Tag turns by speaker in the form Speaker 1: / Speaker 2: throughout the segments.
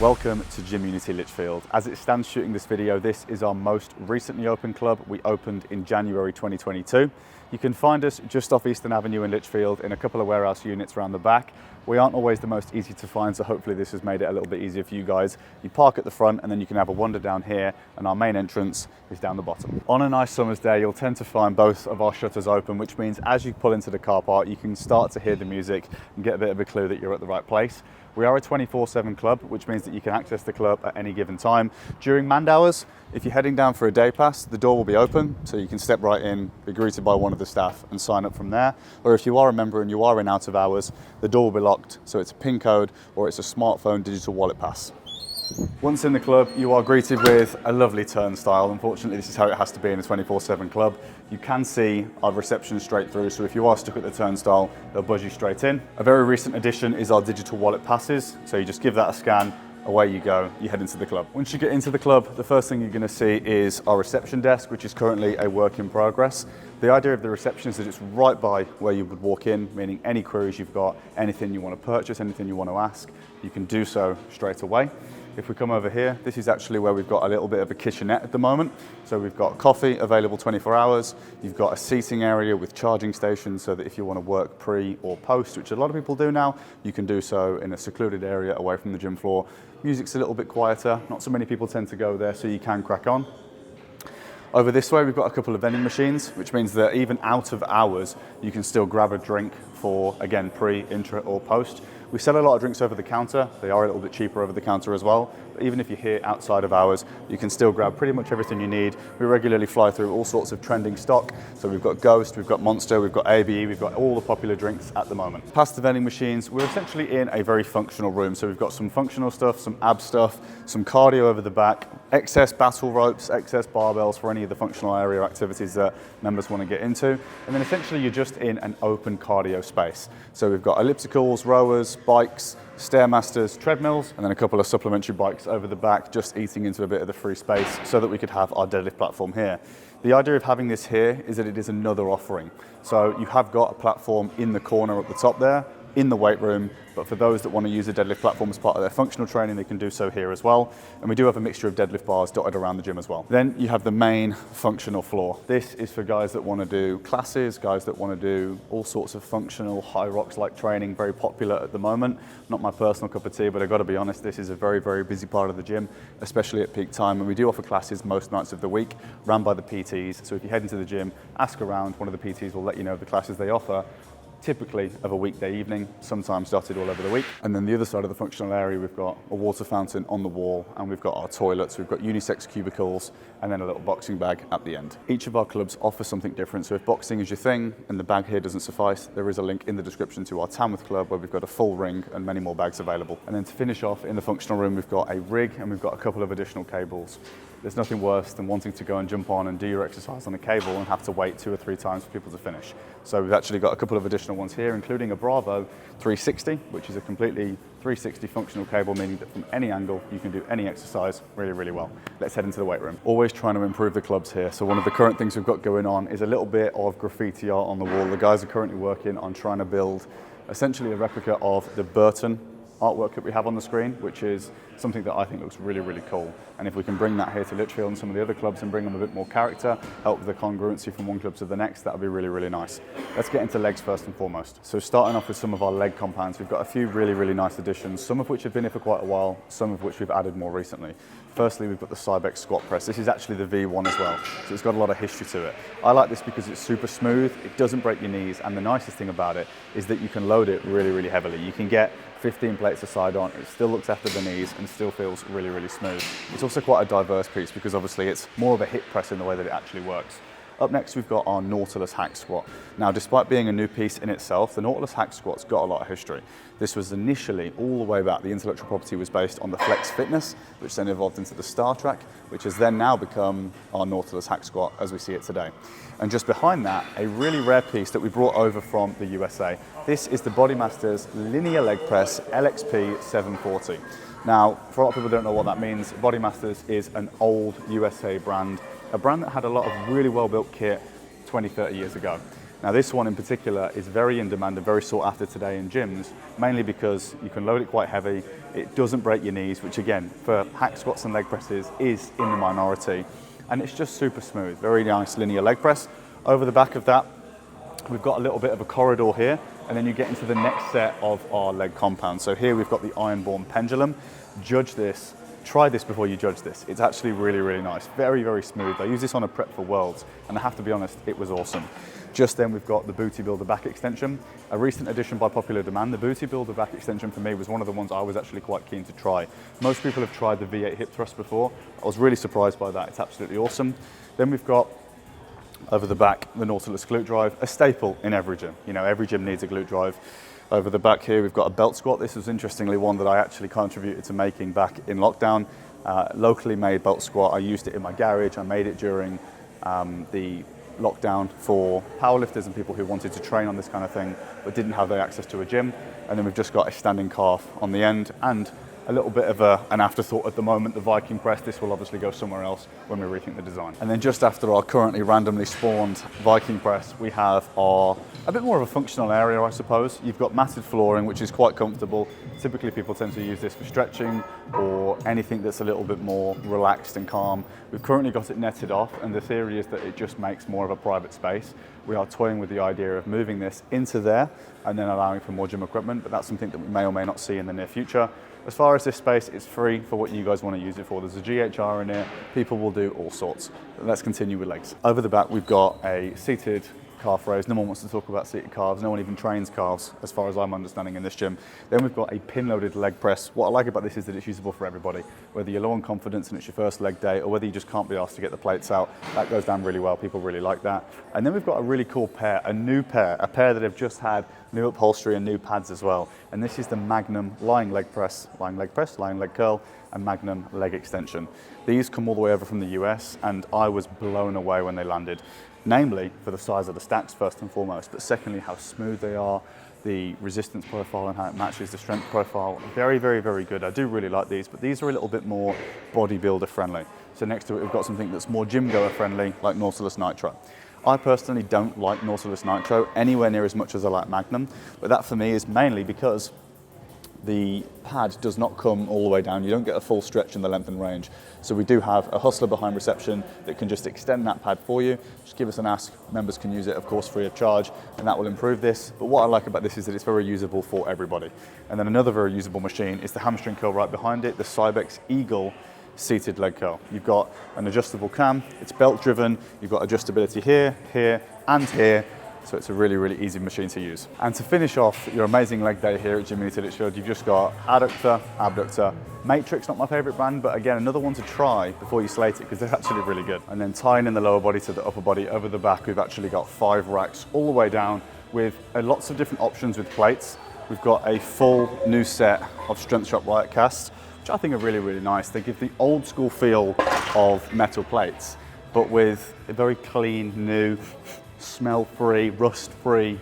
Speaker 1: Welcome to Gym Unity Lichfield. As it stands shooting this video, this is our most recently opened club. We opened in January 2022. You can find us just off Eastern Avenue in Lichfield in a couple of warehouse units around the back. We aren't always the most easy to find, so hopefully this has made it a little bit easier for you guys. You park at the front and then you can have a wander down here, and our main entrance is down the bottom. On a nice summer's day, you'll tend to find both of our shutters open, which means as you pull into the car park, you can start to hear the music and get a bit of a clue that you're at the right place. We are a 24/7 club, which means that you can access the club at any given time. During manned hours, if you're heading down for a day pass, the door will be open, so you can step right in, be greeted by one of the staff and sign up from there. Or if you are a member and you are in out of hours, the door will be locked, so it's a PIN code or it's a smartphone digital wallet pass. Once in the club, you are greeted with a lovely turnstile. Unfortunately, this is how it has to be in a 24/7 club. You can see our reception straight through, so if you are stuck at the turnstile, they'll buzz you straight in. A very recent addition is our digital wallet passes. So you just give that a scan, away you go, you head into the club. Once you get into the club, the first thing you're gonna see is our reception desk, which is currently a work in progress. The idea of the reception is that it's right by where you would walk in, meaning any queries you've got, anything you want to purchase, anything you want to ask, you can do so straight away. If we come over here, this is actually where we've got a little bit of a kitchenette at the moment. So we've got coffee available 24 hours. You've got a seating area with charging stations so that if you want to work pre or post, which a lot of people do now, you can do so in a secluded area away from the gym floor. Music's a little bit quieter. Not so many people tend to go there, so you can crack on. Over this way, we've got a couple of vending machines, which means that even out of hours, you can still grab a drink for, again, pre, intra, or post. We sell a lot of drinks over the counter. They are a little bit cheaper over the counter as well. But even if you're here outside of hours, you can still grab pretty much everything you need. We regularly fly through all sorts of trending stock. So we've got Ghost, we've got Monster, we've got ABE, we've got all the popular drinks at the moment. Past the vending machines, we're essentially in a very functional room. So we've got some functional stuff, some ab stuff, some cardio over the back, excess battle ropes, excess barbells for any of the functional area activities that members want to get into. And then essentially you're just in an open cardio space. So we've got ellipticals, rowers, bikes, Stairmasters, treadmills, and then a couple of supplementary bikes over the back, just eating into a bit of the free space so that we could have our deadlift platform here. The idea of having this here is that it is another offering. So you have got a platform in the corner at the top there, in the weight room, but for those that want to use a deadlift platform as part of their functional training, they can do so here as well. And we do have a mixture of deadlift bars dotted around the gym as well. Then you have the main functional floor. This is for guys that want to do classes, guys that want to do all sorts of functional high rocks like training, very popular at the moment. Not my personal cup of tea, but I've got to be honest, this is a very, very busy part of the gym, especially at peak time. And we do offer classes most nights of the week, run by the PTs. So if you head into the gym, ask around, one of the PTs will let you know the classes they offer, typically of a weekday evening, sometimes dotted all over the week. And then the other side of the functional area, we've got a water fountain on the wall, and we've got our toilets, we've got unisex cubicles, and then a little boxing bag at the end. Each of our clubs offer something different, so if boxing is your thing and the bag here doesn't suffice, there is a link in the description to our Tamworth club where we've got a full ring and many more bags available. And then to finish off, in the functional room, we've got a rig and we've got a couple of additional cables. There's nothing worse than wanting to go and jump on and do your exercise on a cable and have to wait 2 or 3 times for people to finish. So we've actually got a couple of additional ones here, including a Bravo 360, which is a completely 360 functional cable, meaning that from any angle, you can do any exercise really, really well. Let's head into the weight room. Always trying to improve the clubs here. So one of the current things we've got going on is a little bit of graffiti art on the wall. The guys are currently working on trying to build essentially a replica of the Burton artwork that we have on the screen, which is something that I think looks really, really cool. And if we can bring that here to Lichfield and some of the other clubs and bring them a bit more character, help with the congruency from one club to the next, that would be really, really nice. Let's get into legs first and foremost. So starting off with some of our leg compounds, we've got a few really, really nice additions, some of which have been here for quite a while, some of which we've added more recently. Firstly, we've got the Cybex squat press. This is actually the V1 as well, so it's got a lot of history to it. I like this because it's super smooth, it doesn't break your knees, and the nicest thing about it is that you can load it really, really heavily. You can get 15 plates aside on, it still looks after the knees and still feels really, really smooth. It's also quite a diverse piece because obviously it's more of a hip press in the way that it actually works. Up next, we've got our Nautilus hack squat. Now, despite being a new piece in itself, the Nautilus hack squat's got a lot of history. This was initially, all the way back, the intellectual property was based on the Flex Fitness, which then evolved into the Star Track, which has then now become our Nautilus hack squat as we see it today. And just behind that, a really rare piece that we brought over from the USA. This is the Bodymasters Linear Leg Press LXP 740. Now, for a lot of people who don't know what that means, Bodymasters is an old USA brand, a brand that had a lot of really well-built kit 20, 30 years ago. Now this one in particular is very in demand and very sought after today in gyms, mainly because you can load it quite heavy, it doesn't break your knees, which again, for hack squats and leg presses is in the minority, and it's just super smooth, very nice linear leg press. Over the back of that, we've got a little bit of a corridor here, and then you get into the next set of our leg compound. So here we've got the iron-borne pendulum. Judge this, try this before you judge this. It's actually really, really nice, very, very smooth. I used this on a prep for Worlds, and I have to be honest, it was awesome. Just then we've got the Booty Builder back extension, a recent addition by popular demand. The Booty Builder back extension for me was one of the ones I was actually quite keen to try. Most people have tried the V8 hip thrust before. I was really surprised by that, it's absolutely awesome. Then we've got over the back, the Nautilus glute drive, a staple in every gym. You know, every gym needs a glute drive. Over the back here, we've got a belt squat. This was interestingly one that I actually contributed to making back in lockdown. Locally made belt squat. I used it in my garage. I made it during the lockdown for powerlifters and people who wanted to train on this kind of thing, but didn't have the access to a gym. And then we've just got a standing calf on the end, and a little bit of an afterthought at the moment, the Viking press. This will obviously go somewhere else when we rethink the design. And then just after our currently randomly spawned Viking press, we have a bit more of a functional area, I suppose. You've got matted flooring, which is quite comfortable. Typically people tend to use this for stretching or anything that's a little bit more relaxed and calm. We've currently got it netted off, and the theory is that it just makes more of a private space. We are toying with the idea of moving this into there and then allowing for more gym equipment, but that's something that we may or may not see in the near future. As far as this space, it's free for what you guys want to use it for. There's a GHR in here. People will do all sorts. Let's continue with legs. Over the back, we've got a seated calf raise. No one wants to talk about seated calves. No one even trains calves, as far as I'm understanding in this gym. Then we've got a pin-loaded leg press. What I like about this is that it's usable for everybody. Whether you're low on confidence and it's your first leg day, or whether you just can't be asked to get the plates out, that goes down really well. People really like that. And then we've got a really cool pair, a pair that have just had new upholstery and new pads as well. And this is the Magnum lying leg press, lying leg curl, and Magnum leg extension. These come all the way over from the US, and I was blown away when they landed. Namely, for the size of the stacks first and foremost, but secondly, how smooth they are, the resistance profile and how it matches the strength profile. Very, very, very good. I do really like these, but these are a little bit more bodybuilder friendly. So next to it, we've got something that's more gym goer friendly, like Nautilus Nitro. I personally don't like Nautilus Nitro anywhere near as much as I like Magnum, but that for me is mainly because the pad does not come all the way down. You don't get a full stretch in the length and range. So we do have a hustler behind reception that can just extend that pad for you. Just give us an ask. Members can use it, of course, free of charge, and that will improve this. But what I like about this is that it's very usable for everybody. And then another very usable machine is the hamstring curl right behind it, the Cybex Eagle seated leg curl. You've got an adjustable cam, it's belt driven, you've got adjustability here, here, and here. So it's a really, really easy machine to use. And to finish off your amazing leg day here at Gym Unity Lichfield, you've just got adductor, abductor, Matrix, not my favorite brand, but again, another one to try before you slate it, because they're actually really good. And then tying in the lower body to the upper body over the back, we've actually got 5 racks all the way down with lots of different options with plates. We've got a full new set of Strength Shop Riot casts, which I think are really, really nice. They give the old school feel of metal plates, but with a very clean, new, smell-free, rust-free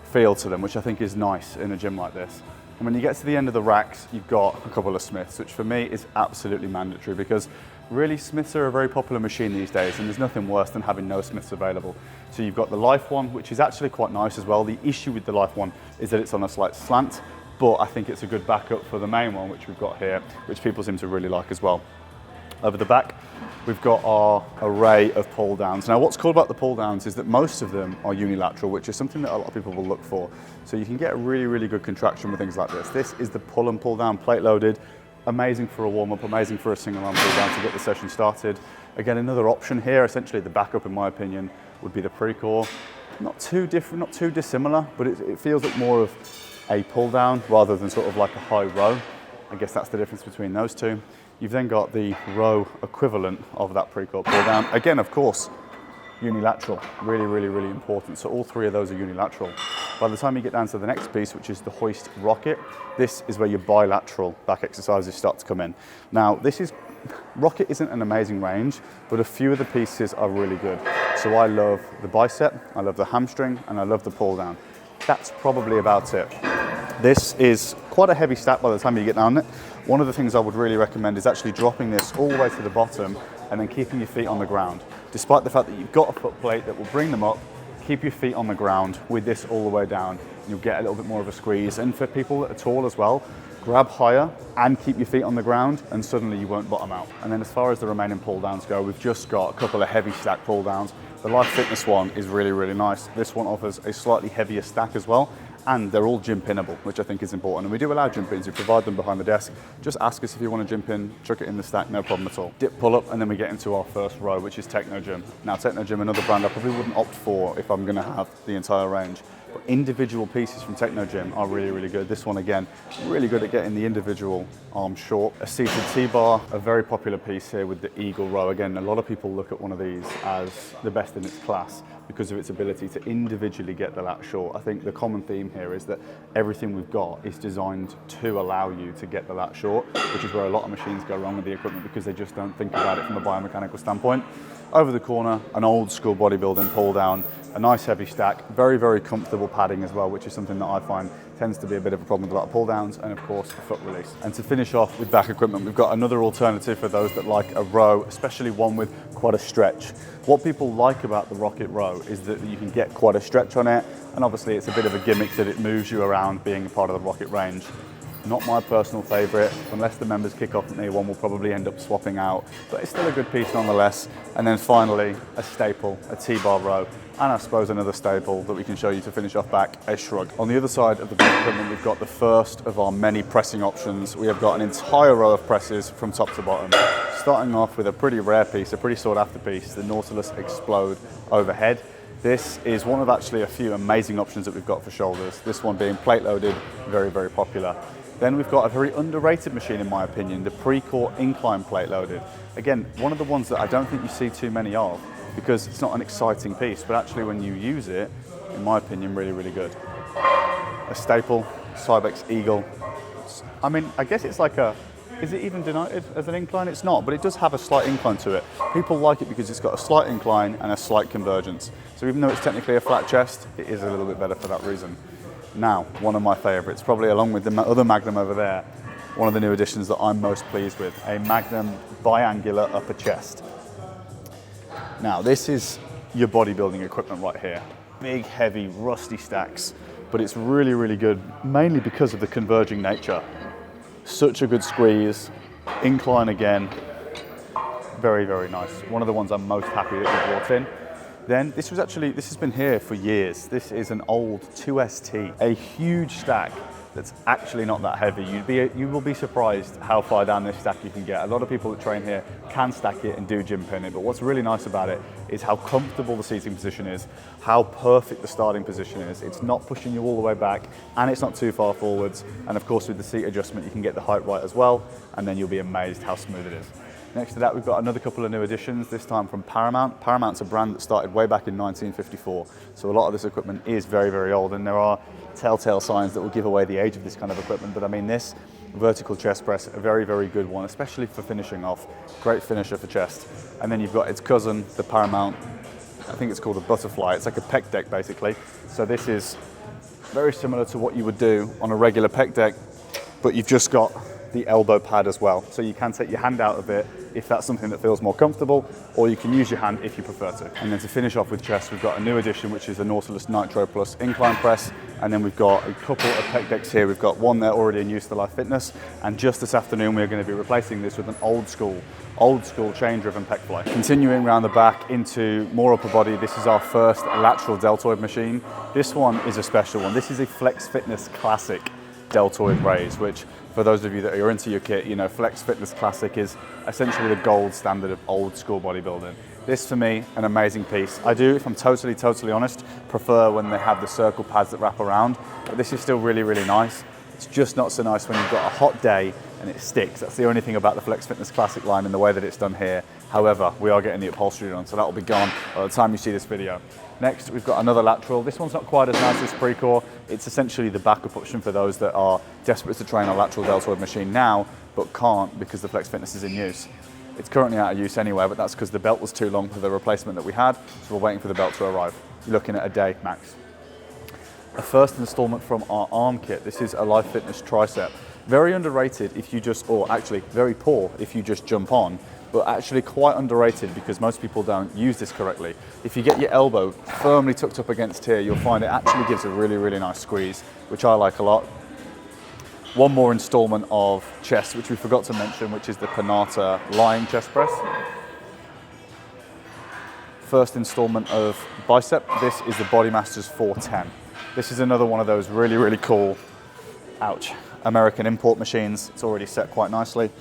Speaker 1: feel to them, which I think is nice in a gym like this. And when you get to the end of the racks, you've got a couple of Smiths, which for me is absolutely mandatory, because really Smiths are a very popular machine these days, and there's nothing worse than having no Smiths available. So you've got the Life one, which is actually quite nice as well. The issue with the Life one is that it's on a slight slant, but I think it's a good backup for the main one, which we've got here, which people seem to really like as well. Over the back, we've got our array of pull downs. Now, what's cool about the pull downs is that most of them are unilateral, which is something that a lot of people will look for. So you can get a really, really good contraction with things like this. This is the pull and pull down plate loaded. Amazing for a warm up, amazing for a single arm pull down to get the session started. Again, another option here, essentially the backup in my opinion, would be the pre-core. Not too different, not too dissimilar, but it feels like more of a pull down rather than sort of like a high row. I guess that's the difference between those two. You've then got the row equivalent of that pre-core pull down. Again, of course, unilateral, really, really, really important. So all 3 of those are unilateral. By the time you get down to the next piece, which is the hoist rocket, this is where your bilateral back exercises start to come in. Now, rocket isn't an amazing range, but a few of the pieces are really good. So I love the bicep, I love the hamstring, and I love the pull down. That's probably about it. This is quite a heavy stack by the time you get down it. One of the things I would really recommend is actually dropping this all the way to the bottom and then keeping your feet on the ground. Despite the fact that you've got a foot plate that will bring them up, keep your feet on the ground with this all the way down. You'll get a little bit more of a squeeze. And for people that are tall as well, grab higher and keep your feet on the ground, and suddenly you won't bottom out. And then as far as the remaining pull downs go, we've just got a couple of heavy stack pull downs. The Life Fitness one is really, really nice. This one offers a slightly heavier stack as well, and they're all gym pinnable, which I think is important. And we do allow gym pins, we provide them behind the desk. Just ask us if you want a gym pin, chuck it in the stack, no problem at all. Dip pull up, and then we get into our first row, which is Techno Gym. Now Techno Gym, another brand I probably wouldn't opt for if I'm gonna have the entire range. But individual pieces from Techno Gym are really, really good. This one, again, really good at getting the individual arm short. A seated T-bar, a very popular piece here with the Eagle row. Again, a lot of people look at one of these as the best in its class because of its ability to individually get the lat short. I think the common theme here is that everything we've got is designed to allow you to get the lat short, which is where a lot of machines go wrong with the equipment because they just don't think about it from a biomechanical standpoint. Over the corner, an old school bodybuilding pull down, a nice heavy stack, very, very comfortable padding as well, which is something that I find tends to be a bit of a problem with a lot of pull downs, and of course the foot release. And to finish off with back equipment, we've got another alternative for those that like a row, especially one with quite a stretch. What people like about the Rocket row is that you can get quite a stretch on it, and obviously it's a bit of a gimmick that it moves you around being a part of the Rocket range. Not my personal favourite. Unless the members kick off at me, one will probably end up swapping out, but it's still a good piece nonetheless. And then finally, a staple, a T-bar row, and I suppose another staple that we can show you to finish off back, a shrug. On the other side of the back equipment, we've got the first of our many pressing options. We have got an entire row of presses from top to bottom, starting off with a pretty rare piece, a pretty sought after piece, the Nautilus Explode overhead. This is one of actually a few amazing options that we've got for shoulders. This one being plate loaded, very, very popular. Then we've got a very underrated machine in my opinion, the Precore incline plate loaded. Again, one of the ones that I don't think you see too many of because it's not an exciting piece, but actually when you use it, in my opinion, really, really good. A staple, Cybex Eagle. I mean, I guess it's like a, is it even denoted as an incline? It's not, but it does have a slight incline to it. People like it because it's got a slight incline and a slight convergence. So even though it's technically a flat chest, it is a little bit better for that reason. Now, one of my favorites, probably along with the other Magnum over there, one of the new additions that I'm most pleased with, a Magnum biangular upper chest. Now, this is your bodybuilding equipment right here. Big, heavy, rusty stacks, but it's really, really good, mainly because of the converging nature. Such a good squeeze, incline again, very, very nice. One of the ones I'm most happy that we brought in. Then this has been here for years. This is an old 2ST, a huge stack that's actually not that heavy. You will be surprised how far down this stack you can get. A lot of people that train here can stack it and do gym pin it, but what's really nice about it is how comfortable the seating position is, how perfect the starting position is. It's not pushing you all the way back, and it's not too far forwards. And of course, with the seat adjustment, you can get the height right as well, and then you'll be amazed how smooth it is. Next to that, we've got another couple of new additions, this time from Paramount. Paramount's a brand that started way back in 1954, so a lot of this equipment is very, very old, and there are telltale signs that will give away the age of this kind of equipment, but I mean this vertical chest press, a very, very good one, especially for finishing off. Great finisher for chest. And then you've got its cousin, the Paramount, I think it's called a butterfly. It's like a pec deck, basically. So this is very similar to what you would do on a regular pec deck, but you've just got the elbow pad as well. So you can take your hand out of it if that's something that feels more comfortable, or you can use your hand if you prefer to. And then to finish off with chest, we've got a new addition, which is the Nautilus Nitro Plus incline press. And then we've got a couple of pec decks here. We've got one there already in use, the Life Fitness. And just this afternoon, we're going to be replacing this with an old school chain driven pec fly. Continuing around the back into more upper body, this is our first lateral deltoid machine. This one is a special one. This is a Flex Fitness Classic deltoid raise, which for those of you that are into your kit, you know, Flex Fitness Classic is essentially the gold standard of old school bodybuilding. This, for me, an amazing piece. I do, if I'm totally honest, prefer when they have the circle pads that wrap around, but this is still really, really nice. It's just not so nice when you've got a hot day and it sticks. That's the only thing about the Flex Fitness Classic line in the way that it's done here. However, we are getting the upholstery on, so that will be gone by the time you see this video. Next, we've got another lateral. This one's not quite as nice as Precore. It's essentially the backup option for those that are desperate to train a lateral deltoid machine now, but can't because the Flex Fitness is in use. It's currently out of use anyway, but that's because the belt was too long for the replacement that we had, so we're waiting for the belt to arrive. You're looking at a day max. A first installment from our arm kit. This is a Life Fitness tricep. Very underrated if you just, or actually very poor if you just jump on, but actually quite underrated because most people don't use this correctly. If you get your elbow firmly tucked up against here, you'll find it actually gives a really, really nice squeeze, which I like a lot. One more installment of chest, which we forgot to mention, which is the Panata lying chest press. First installment of bicep, this is the Bodymasters 410. This is another one of those really, really cool, ouch, American import machines. It's already set quite nicely.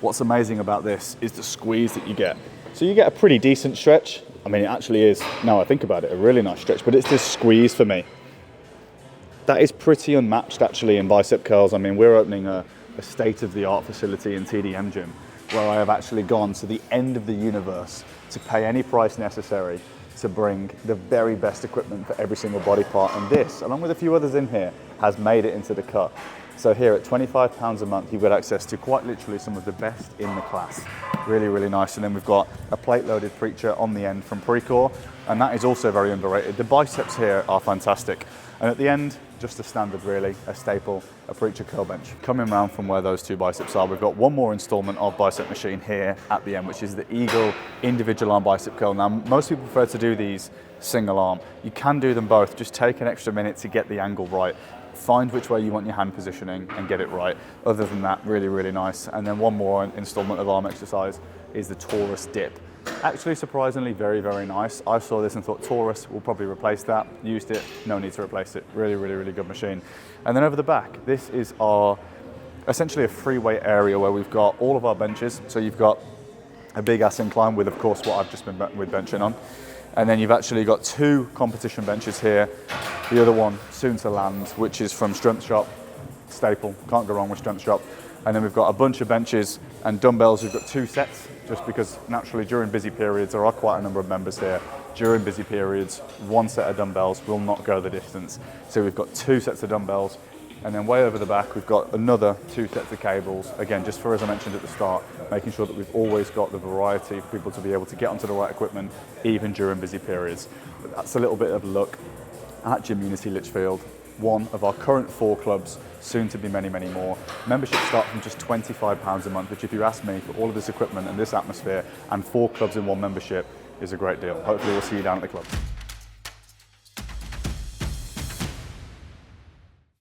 Speaker 1: What's amazing about this is the squeeze that you get. So you get a pretty decent stretch. I mean, it actually is, now I think about it, a really nice stretch, but it's this squeeze for me. That is pretty unmatched actually in bicep curls. I mean, we're opening a state-of-the-art facility in TDM Gym where I have actually gone to the end of the universe to pay any price necessary to bring the very best equipment for every single body part. And this, along with a few others in here, has made it into the cut. So here at £25 a month, you've got access to quite literally some of the best in the class. Really, really nice. And then we've got a plate-loaded preacher on the end from Precor, and that is also very underrated. The biceps here are fantastic. And at the end, just a standard really, a staple, a preacher curl bench. Coming around from where those two biceps are, we've got one more installment of bicep machine here at the end, which is the Eagle individual arm bicep curl. Now, most people prefer to do these single arm. You can do them both, just take an extra minute to get the angle right. Find which way you want your hand positioning and get it right. Other than that, really, really nice. And then one more installment of arm exercise is the Taurus dip. Actually, surprisingly, very, very nice. I saw this and thought Taurus will probably replace that. Used it, no need to replace it. Really, really, really good machine. And then over the back, this is our essentially a free weight area where we've got all of our benches. So you've got a big ass incline with, of course, what I've just been with benching on. And then you've actually got two competition benches here. The other one soon to land, which is from Strength Shop, staple, can't go wrong with Strength Shop. And then we've got a bunch of benches and dumbbells. We've got two sets, just because naturally during busy periods, there are quite a number of members here. During busy periods, one set of dumbbells will not go the distance. So we've got two sets of dumbbells. And then way over the back, we've got another two sets of cables. Again, just for, as I mentioned at the start, making sure that we've always got the variety for people to be able to get onto the right equipment, even during busy periods. But that's a little bit of a look at Gym Unity Lichfield, one of our current 4 clubs, soon to be many, many more. Memberships start from just £25 a month, which if you ask me, for all of this equipment and this atmosphere and 4 clubs in one membership is a great deal. Hopefully we'll see you down at the club.